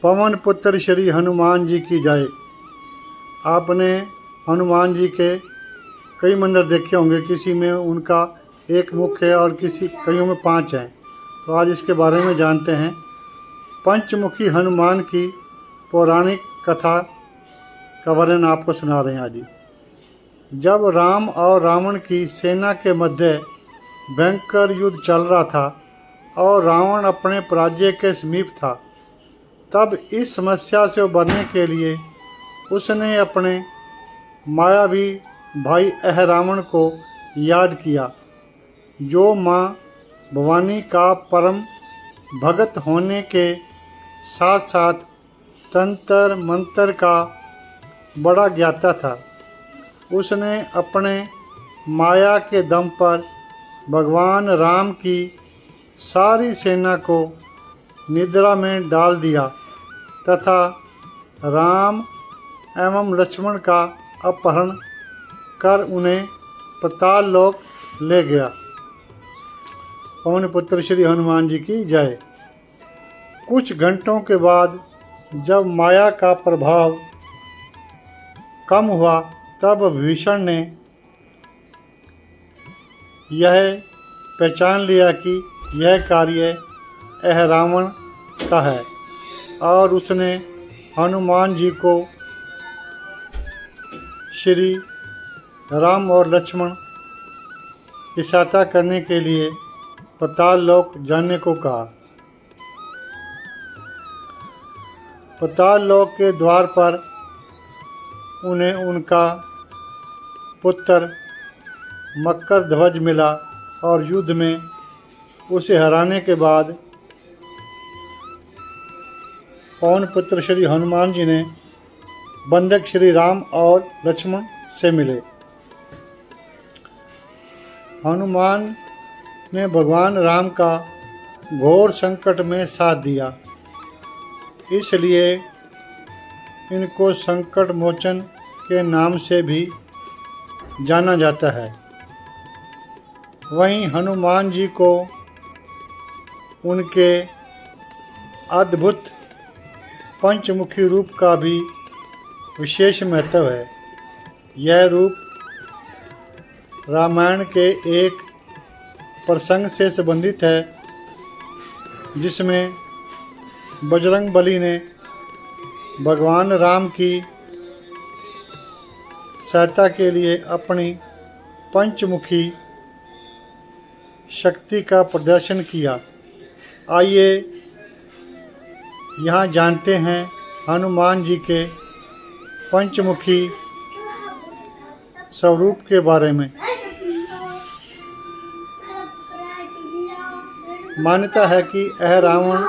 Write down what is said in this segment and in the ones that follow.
पवन पुत्र श्री हनुमान जी की जय। आपने हनुमान जी के कई मंदिर देखे होंगे, किसी में उनका एक मुख है और कईयों में 5 हैं। तो आज इसके बारे में जानते हैं। पंचमुखी हनुमान की पौराणिक कथा का वर्णन आपको सुना रहे हैं आज। जब राम और रावण की सेना के मध्य भयंकर युद्ध चल रहा था और रावण अपने पराजय के समीप था, तब इस समस्या से उबरने के लिए उसने अपने मायावी भाई अहिरावण को याद किया, जो माँ भवानी का परम भगत होने के साथ साथ तंत्र मंत्र का बड़ा ज्ञाता था। उसने अपने माया के दम पर भगवान राम की सारी सेना को निद्रा में डाल दिया तथा राम एवं लक्ष्मण का अपहरण कर उन्हें पाताल लोक ले गया। पवन पुत्र श्री हनुमान जी की जय। कुछ घंटों के बाद जब माया का प्रभाव कम हुआ, तब विभीषण ने यह पहचान लिया कि यह कार्य अहिरावण का है और उसने हनुमान जी को श्री राम और लक्ष्मण की सहायता करने के लिए पाताल लोक जाने को कहा। पाताल लोक के द्वार पर उन्हें उनका पुत्र मकर ध्वज मिला और युद्ध में उसे हराने के बाद पवन पुत्र श्री हनुमान जी ने बंधक श्री राम और लक्ष्मण से मिले। हनुमान ने भगवान राम का घोर संकट में साथ दिया, इसलिए इनको संकट मोचन के नाम से भी जाना जाता है। वहीं हनुमान जी को उनके अद्भुत पंचमुखी रूप का भी विशेष महत्व है। यह रूप रामायण के एक प्रसंग से संबंधित है, जिसमें बजरंगबली ने भगवान राम की सहायता के लिए अपनी पंचमुखी शक्ति का प्रदर्शन किया। आइए यहाँ जानते हैं हनुमान जी के पंचमुखी स्वरूप के बारे में। मान्यता है कि अहिरावण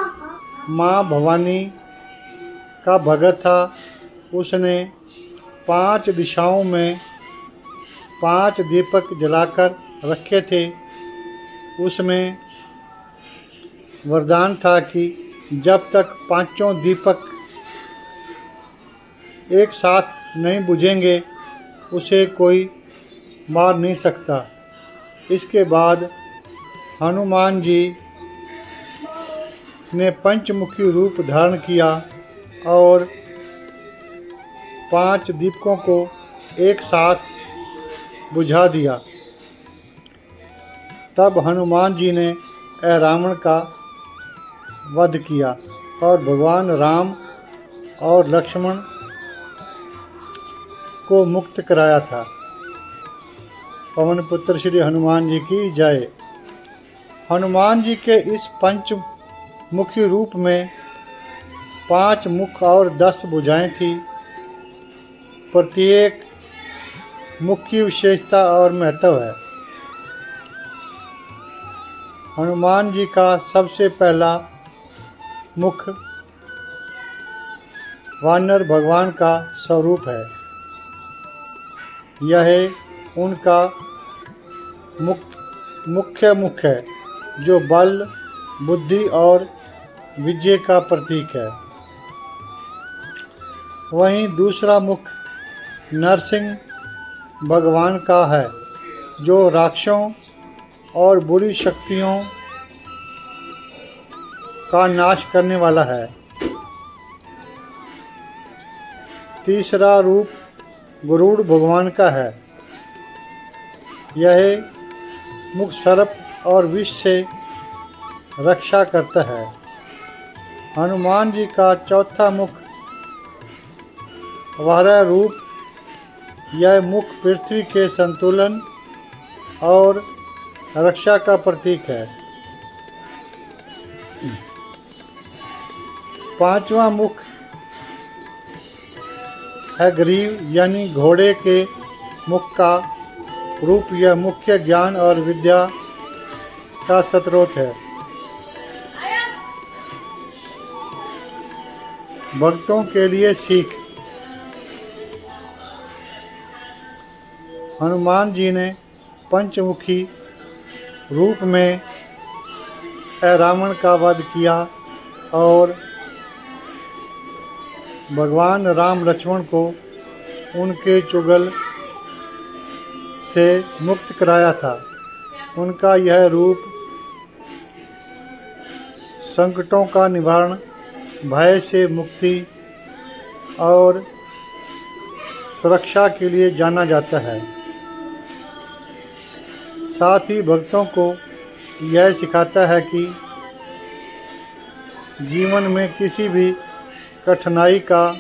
माँ भवानी का भगत था। उसने 5 दिशाओं में 5 दीपक जलाकर रखे थे। उसमें वरदान था कि जब तक 5 दीपक एक साथ नहीं बुझेंगे, उसे कोई मार नहीं सकता। इसके बाद हनुमान जी ने पंचमुखी रूप धारण किया और 5 दीपकों को एक साथ बुझा दिया। तब हनुमान जी ने अहिरावण का वध किया और भगवान राम और लक्ष्मण को मुक्त कराया था। पवन पुत्र श्री हनुमान जी की जय। हनुमान जी के इस पंचमुखी रूप में 5 मुख और 10 भुजाएं थी। प्रत्येक मुख की विशेषता और महत्व है। हनुमान जी का सबसे पहला मुख वानर भगवान का स्वरूप है। यह उनका मुख्य मुख है, जो बल, बुद्धि और विजय का प्रतीक है। वहीं दूसरा मुख नरसिंह भगवान का है, जो राक्षसों और बुरी शक्तियों का नाश करने वाला है। तीसरा रूप गरुड़ भगवान का है। यह मुख सर्प और विष से रक्षा करता है। हनुमान जी का चौथा मुख वाराह रूप, यह मुख पृथ्वी के संतुलन और रक्षा का प्रतीक है। पांचवा मुख है ग्रीव, यानी घोड़े के मुख का रूप। यह मुख्य ज्ञान और विद्या का स्रोत है। भक्तों के लिए सीख। हनुमान जी ने पंचमुखी रूप में रावण का वध किया और भगवान राम लक्ष्मण को उनके चुगल से मुक्त कराया था। उनका यह रूप संकटों का निवारण, भय से मुक्ति और सुरक्षा के लिए जाना जाता है। साथ ही भक्तों को यह सिखाता है कि जीवन में किसी भी कठिनाई का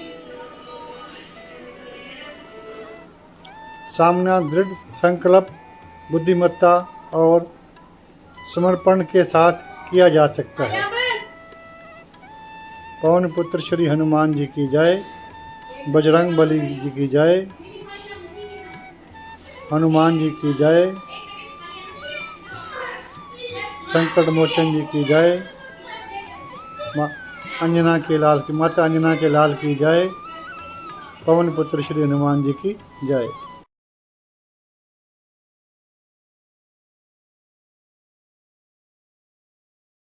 सामना दृढ़ संकल्प, बुद्धिमत्ता और समर्पण के साथ किया जा सकता है। पवन पुत्र श्री हनुमान जी की जय। बजरंग बली जी की जय। हनुमान जी की जय। संकट मोचन जी की जय। माता अंजना के लाल की जय। पवन पुत्र श्री हनुमान जी की जय।